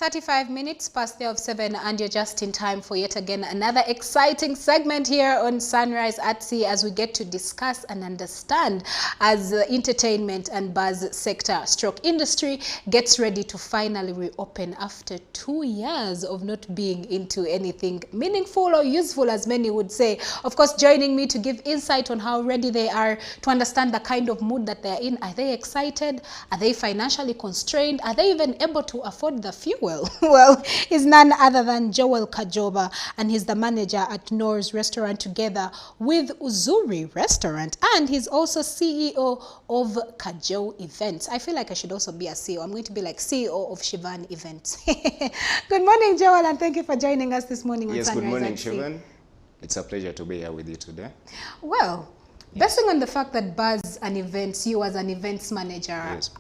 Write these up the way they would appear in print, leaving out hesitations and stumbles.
35 minutes past the hour of 7, and you're just in time for yet again another exciting segment here on Sunrise at Sea, as we get to discuss and understand as the entertainment and buzz sector stroke industry gets ready to finally reopen after 2 years of not being into anything meaningful or useful, as many would say. Of course, joining me to give insight on how ready they are to understand the kind of mood that they're in. Are they excited? Are they financially constrained? Are they even able to afford the fuel? Well, he's none other than Joel Kajoba, and he's the manager at Noor's Restaurant together with Uzuri Restaurant, and he's also CEO of Kajo Events. I feel like I should also be a CEO. I'm going to be like CEO of Shivan Events. Good morning, Joel, and thank you for joining us this morning on Sunrise. Yes, good morning, Shivan. It's a pleasure to be here with you today. Well, basing on the fact that Buzz and Events, you as an events manager, yes,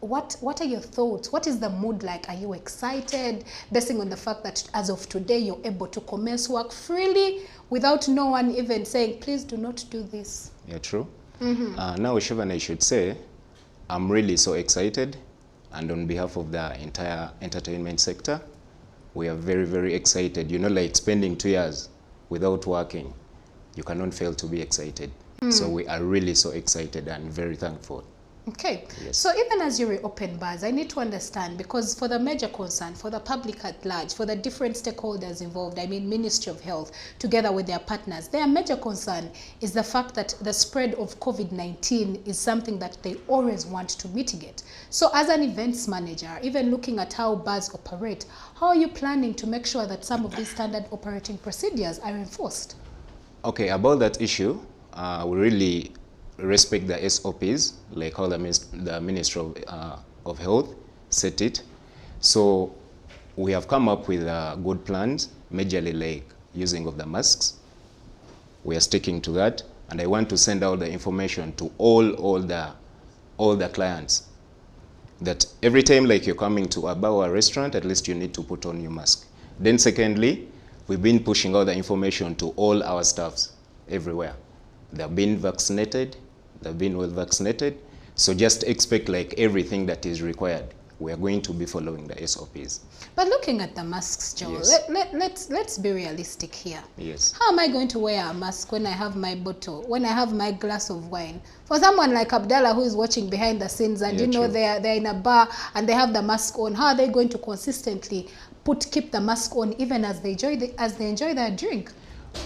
what are your thoughts? What is the mood like? Are you excited, basing on the fact that as of today you're able to commence work freely without no one even saying, please do not do this? Yeah, true. Now, Shivan, I should say, I'm really so excited, and on behalf of the entire entertainment sector, we are very, very excited. You know, like spending 2 years without working, you cannot fail to be excited. So we are really so excited and very thankful. Okay, yes. So even as you reopen Buzz, I need to understand, because for the major concern, for the public at large, for the different stakeholders involved, I mean Ministry of Health, together with their partners, their major concern is the fact that the spread of COVID-19 is something that they always want to mitigate. So as an events manager, even looking at how Buzz operate, how are you planning to make sure that some of these standard operating procedures are enforced? Okay, about that issue, we really respect the SOPs, like how the Ministry of Health set it. So we have come up with good plans, majorly like using of the masks. We are sticking to that, and I want to send out the information to all the clients that every time like you're coming to a bar or a restaurant, at least you need to put on your mask. Then secondly, we've been pushing out the information to all our staffs everywhere. They've been vaccinated, they've been well vaccinated, so just expect like everything that is required. We are going to be following the SOPs. But looking at the masks, Joel, yes, let's be realistic here. Yes. How am I going to wear a mask when I have my bottle, when I have my glass of wine? For someone like Abdallah who is watching behind the scenes and you know they're in a bar and they have the mask on, how are they going to consistently keep the mask on even as they enjoy their drink?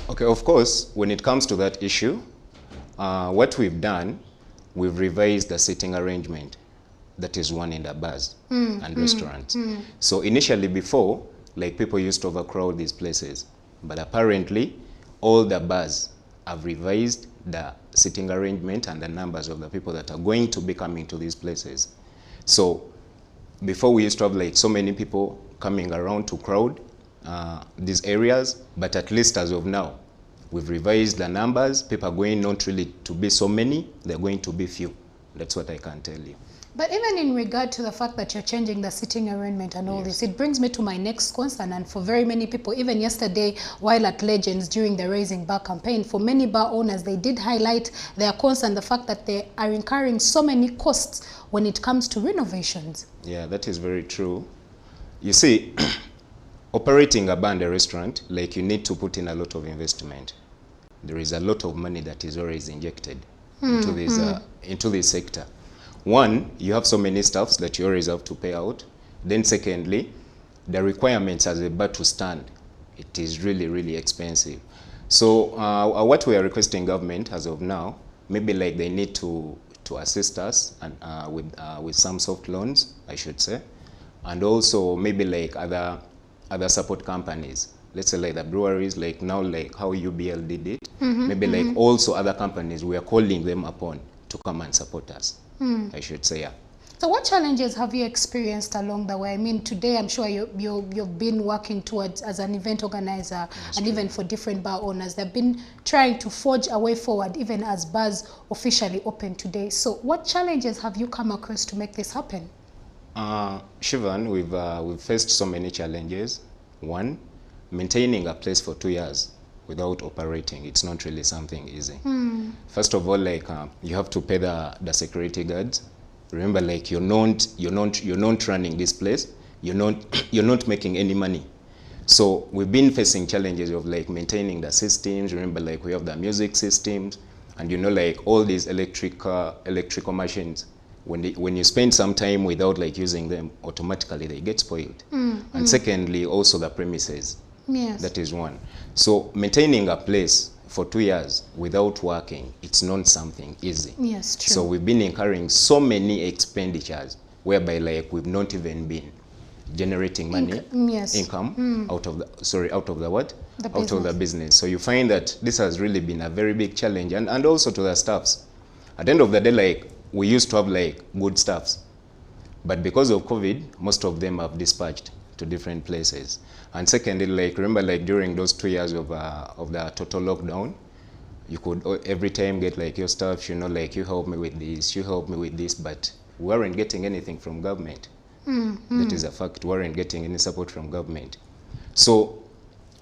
Okay, of course, when it comes to that issue, what we've done, we've revised the seating arrangement that is one in the bars and restaurants. So initially before, like people used to overcrowd these places, but apparently all the bars have revised the seating arrangement and the numbers of the people that are going to be coming to these places. So before we used to have like so many people coming around to crowd these areas, but at least as of now, we've revised the numbers. People are going not really to be so many, they're going to be few. That's what I can tell you. But even in regard to the fact that you're changing the seating arrangement and all this, it brings me to my next concern. And for very many people, even yesterday, while at Legends during the Raising Bar campaign, for many bar owners, they did highlight their concern, the fact that they are incurring so many costs when it comes to renovations. Yeah, that is very true. You see, operating a bar and a restaurant, like you need to put in a lot of investment. There is a lot of money that is always injected into this sector. One, you have so many staffs that you always have to pay out. Then secondly, the requirements as a bar to stand, it is really, really expensive. So what we are requesting government as of now, maybe like they need to assist us and with some soft loans, I should say, and also maybe like other support companies. Let's say like the breweries, like now like how UBL did it. Maybe like also other companies, we are calling them upon to come and support us, I should say, yeah. So what challenges have you experienced along the way? I mean, today I'm sure you've been working towards, as an event organizer, and even for different bar owners, they've been trying to forge a way forward even as bars officially open today. So what challenges have you come across to make this happen? Shivan, we've faced so many challenges. One, maintaining a place for 2 years without operating, it's not really something easy. First of all, like you have to pay the security guards. Remember, like you're not running this place. you're not making any money. So we've been facing challenges of like maintaining the systems. Remember, like we have the music systems, and like all these electrical machines. When you spend some time without like using them, automatically they get spoiled. And secondly, also the premises. Yes. That is one. So maintaining a place for 2 years without working, it's not something easy. Yes, true. So we've been incurring so many expenditures whereby like we've not even been generating money, income out of the what? Out of the business. So you find that this has really been a very big challenge, and also to the staffs. At the end of the day, like we used to have like good staffs, but because of COVID, most of them have dispatched to different places. And secondly, like remember, like during those 2 years of the total lockdown, you could every time get like your staff, like you help me with this, you help me with this, but we weren't getting anything from government. That is a fact. We weren't getting any support from government. So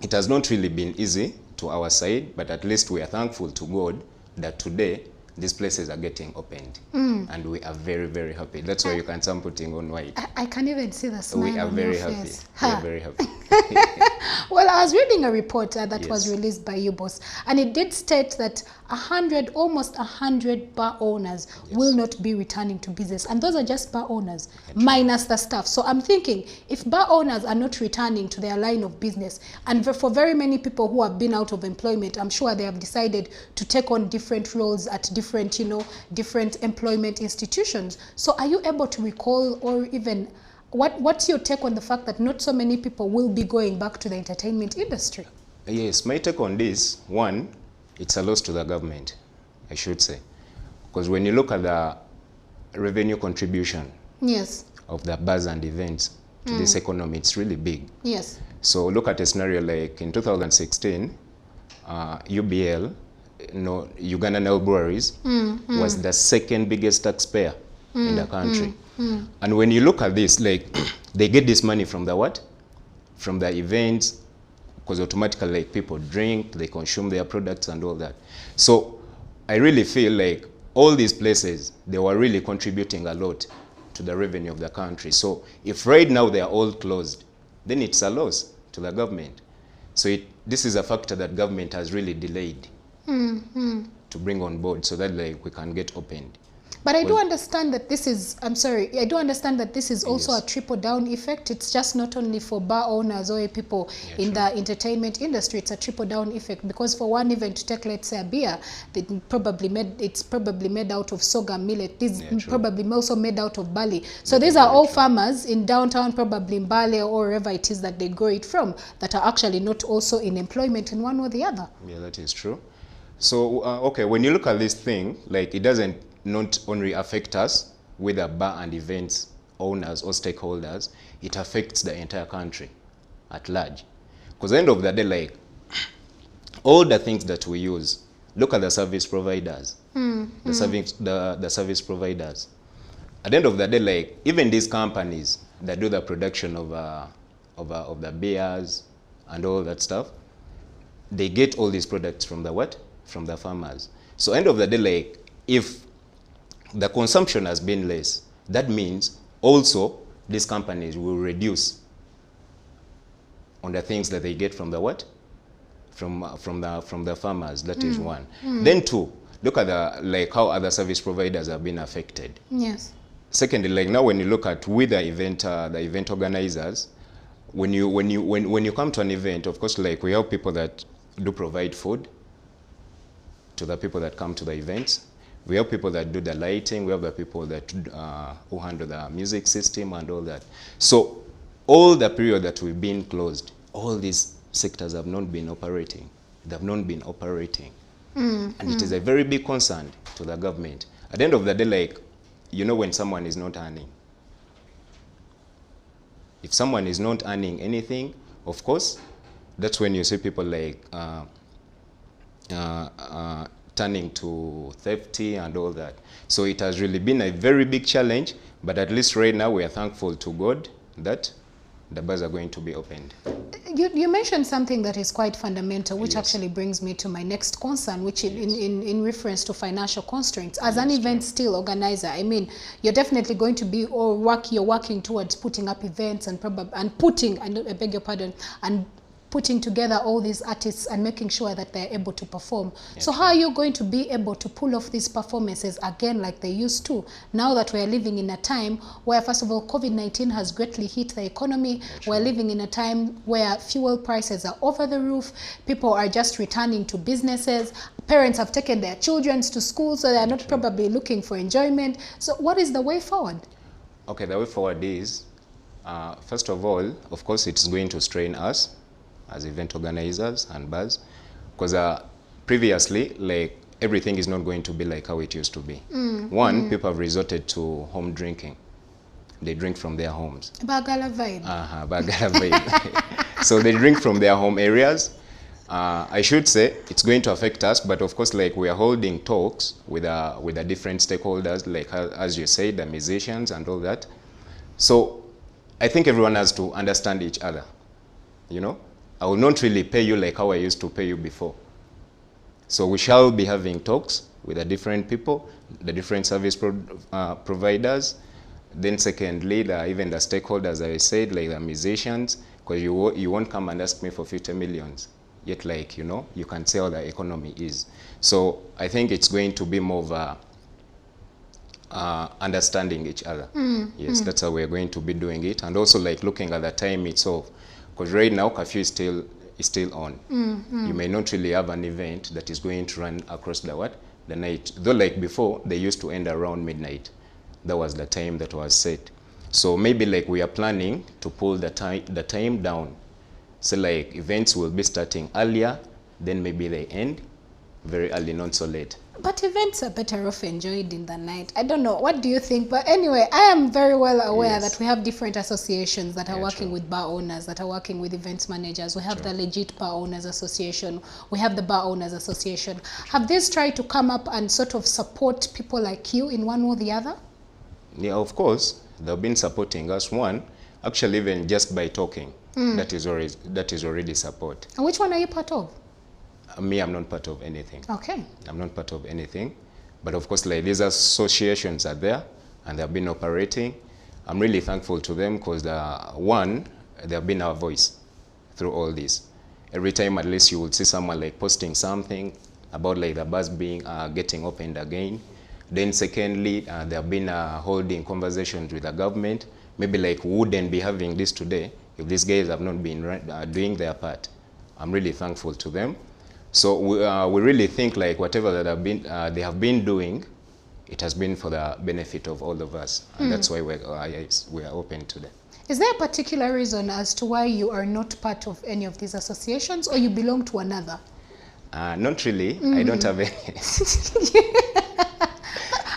it has not really been easy to our side, but at least we are thankful to God that today these places are getting opened, and we are very, very happy. That's why you can see I'm putting on white. I can even see the smile on your face. We are very happy. We are very happy. Well, I was reading a report that was released by you, boss, and it did state that almost 100 bar owners will not be returning to business, and those are just bar owners minus the staff. So I'm thinking, if bar owners are not returning to their line of business, and for very many people who have been out of employment, I'm sure they have decided to take on different roles at different employment institutions. So are you able to recall, or even what's your take on the fact that not so many people will be going back to the entertainment industry? Yes, my take on this, one, it's a loss to the government, I should say. Because when you look at the revenue contribution of the bars and events to this economy, it's really big. Yes. So look at a scenario like in 2016, UBL, Uganda Nile Breweries, was the second biggest taxpayer in the country. And when you look at this, like they get this money from the what? From the events, because automatically like people drink, they consume their products and all that. So I really feel like all these places, they were really contributing a lot to the revenue of the country. So if right now they are all closed, then it's a loss to the government. So this is a factor that government has really delayed to bring on board so that like we can get opened. But I do understand that this is, I do understand that this is also a triple-down effect. It's just not only for bar owners or people in the entertainment industry. It's a triple-down effect, because for one event to take, let's say, a beer, it's probably made out of sorghum millet. It's probably also made out of barley. So these are all farmers in downtown, probably in Bali or wherever it is that they grow it from, that are actually not also in employment in one or the other. Yeah, that is true. So, okay, when you look at this thing, like it doesn't not only affect us with the bar and events owners or stakeholders, it affects the entire country at large. Because at the end of the day, like all the things that we use, look at the service providers, the service providers. At the end of the day, like even these companies that do the production of the beers and all that stuff, they get all these products from the what? From the farmers. So end of the day, like if the consumption has been less, that means also these companies will reduce on the things that they get from the what? From the farmers. That is one. Then two, look at how other service providers have been affected. Yes. Secondly, like now when you look at with the event organizers, when you come to an event, of course, like we have people that do provide food to the people that come to the events. We have people that do the lighting. We have the people that who handle the music system and all that. So all the period that we've been closed, all these sectors have not been operating. They have not been operating. And it is a very big concern to the government. At the end of the day, like, when someone is not earning. If someone is not earning anything, of course, that's when you see people like turning to thefty and all that. So it has really been a very big challenge, but at least right now we are thankful to God that the bars are going to be opened. You mentioned something that is quite fundamental, which Yes. actually brings me to my next concern, which in reference to financial constraints. As an Yes, event true. still organizer, I mean, you're definitely going to be you're working towards putting up events and I beg your pardon, and putting together all these artists and making sure that they're able to perform. Yeah, so true. how are you going to be able to pull off these performances again like they used to, now that we're living in a time where, first of all, COVID-19 has greatly hit the economy? Yeah, true. We're living in a time where fuel prices are over the roof. People are just returning to businesses. Parents have taken their children to school, so they're not True. probably looking for enjoyment. So what is the way forward? Okay, the way forward is, first of all, of course, it's going to strain us as event organizers and bars, because previously, like, everything is not going to be like how it used to be. People have resorted to home drinking. They drink from their homes. Bagala vibe. Bagara vibe. So they drink from their home areas. I should say it's going to affect us, but of course, like, we are holding talks with the different stakeholders, like as you said, the musicians and all that. So I think everyone has to understand each other. You know, I will not really pay you like how I used to pay you before. So we shall be having talks with the different people, the different service providers. Then secondly, even the stakeholders, I said, like the musicians, because you won't come and ask me for 50 millions. Yet, like, you know, you can see how the economy is. So I think it's going to be more of understanding each other. Yes, that's how we're going to be doing it. And also, like, looking at the time itself. Because right now, curfew is still on. You may not really have an event that is going to run across the night. Though, like before, they used to end around midnight. That was the time that was set. So maybe, like, we are planning to pull the time down. So, like, events will be starting earlier, then maybe they end very early, not so late. But events are better off enjoyed in the night. I don't know. What do you think? But anyway, I am very well aware Yes. that we have different associations that are Yeah, working true. with bar owners, that are working with events managers. We have True. the Legit Bar Owners Association. We have the Bar Owners Association. Have these tried to come up and sort of support people like you in one or the other? Yeah, of course, they've been supporting us. One, actually, even just by talking, that is already support. And which one are you part of? Me, I'm not part of anything. Okay. I'm not part of anything. But of course, like, these associations are there and they've been operating. I'm really thankful to them because they have been our voice through all this. Every time, at least, you will see someone, like, posting something about, like, the bars being getting opened again. Then secondly, they have been holding conversations with the government. Maybe, like, we wouldn't be having this today if these guys have not been doing their part. I'm really thankful to them. So we really think, like, whatever that they have been doing, it has been for the benefit of all of us. And that's why we are open to them. Is there a particular reason as to why you are not part of any of these associations, or you belong to another? Not really. I don't have any.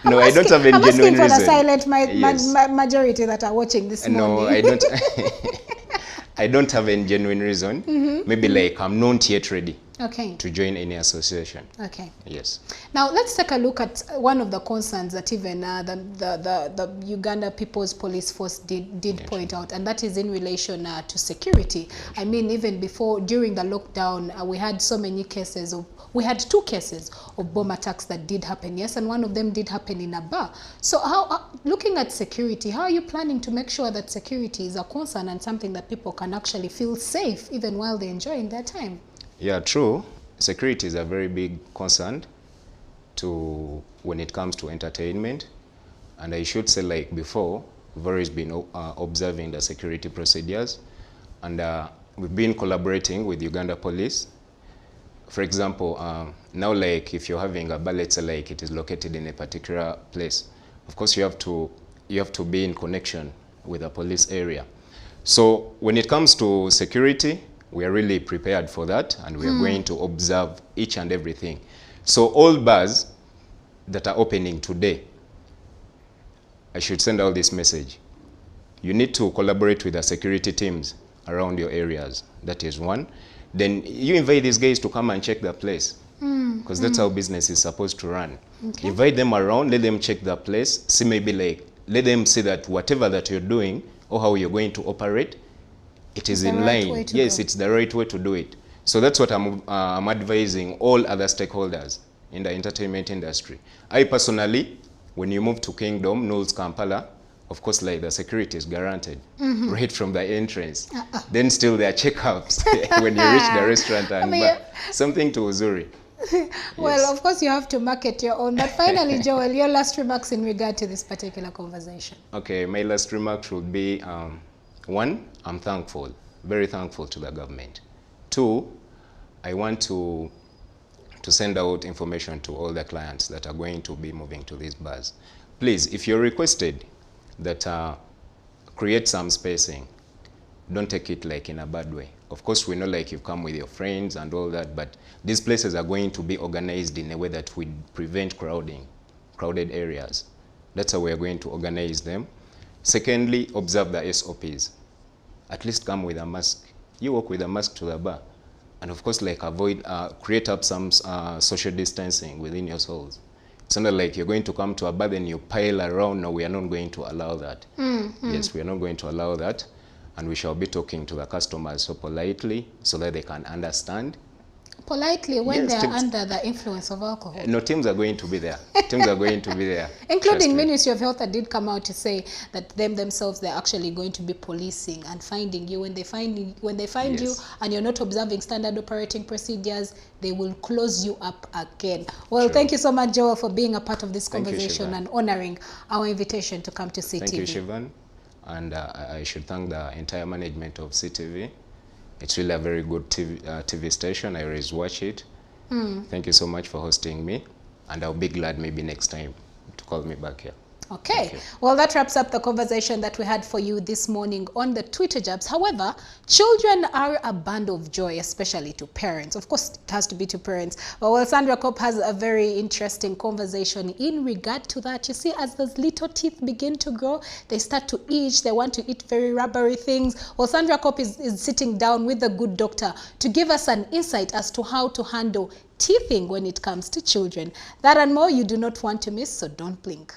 No, I don't have any I'm asking genuine for reason. the silent Yes. majority that are watching this morning. No, I don't. I don't have any genuine reason. Maybe, like, I'm not yet ready Okay. to join any association. Okay. Yes. Now let's take a look at one of the concerns that even the Uganda People's Police Force did point out, and that is in relation to security. I mean, even before, during the lockdown, we had so many cases of, we had 2 cases of bomb attacks that did happen, yes, and one of them did happen in a bar. So how, looking at security, how are you planning to make sure that security is a concern and something that people can actually feel safe even while they're enjoying their time? Yeah, true. Security is a very big concern when it comes to entertainment. And I should say, like before, we've always been observing the security procedures. And we've been collaborating with Uganda Police. For example, now, like, if you're having a bar, let's say, like, it is located in a particular place, of course you have to be in connection with the police area. So when it comes to security, we are really prepared for that, and we are going to observe each and everything. So all bars that are opening today, I should send out this message. You need to collaborate with the security teams around your areas. That is one. Then you invite these guys to come and check the place, because that's how business is supposed to run. Okay. Invite them around, let them check the place, see, maybe, like, let them see that whatever that you're doing or how you're going to operate it is It's the in right line. way to Yes, go. it's the right way to do it. So that's what I'm advising all other stakeholders in the entertainment industry. I personally, when you move to Kingdom, Knowles, Kampala, of course, like the security is guaranteed right from the entrance. Then still there are checkups when you reach the restaurant and bar. Something to Uzuri. Well, Yes. of course, you have to market your own. But finally, Joel, your last remarks in regard to this particular conversation. Okay, my last remark should be, one, I'm thankful, very thankful to the government. Two, I want to send out information to all the clients that are going to be moving to these bars. Please, if you're requested that create some spacing, don't take it like in a bad way. Of course, we know like you've come with your friends and all that, but these places are going to be organized in a way that would prevent crowded areas. That's how we are going to organize them. Secondly, observe the SOPs. At least come with a mask. You walk with a mask to the bar. And of course, like create up some social distancing within yourselves. It's not like you're going to come to a bar and you pile around. No, we are not going to allow that. Yes, we are not going to allow that. And we shall be talking to the customers so politely so that they can understand. Politely, when Yes, they are teams- under the influence of alcohol. No, teams are going to be there. Teams are going to be there. Including Trust me. Ministry of Health that did come out to say that themselves, they're actually going to be policing and finding you. When they find you Yes. and you're not observing standard operating procedures, they will close you up again. Well, Sure. thank you so much, Joel, for being a part of this Thank you, conversation Shivan. and honoring our invitation to come to CTV. Thank you, Shivan. And I should thank the entire management of CTV. It's really a very good TV station. I always watch it. Thank you so much for hosting me. And I'll be glad maybe next time to call me back here. Okay, you. well, that wraps up the conversation that we had for you this morning on the Twitter Jabs. However, children are a band of joy, especially to parents. Of course, it has to be to parents. But well, Sandra Kopp has a very interesting conversation in regard to that. You see, as those little teeth begin to grow, they start to itch. They want to eat very rubbery things. Well, Sandra Kopp is sitting down with a good doctor to give us an insight as to how to handle teething when it comes to children. That and more you do not want to miss, so don't blink.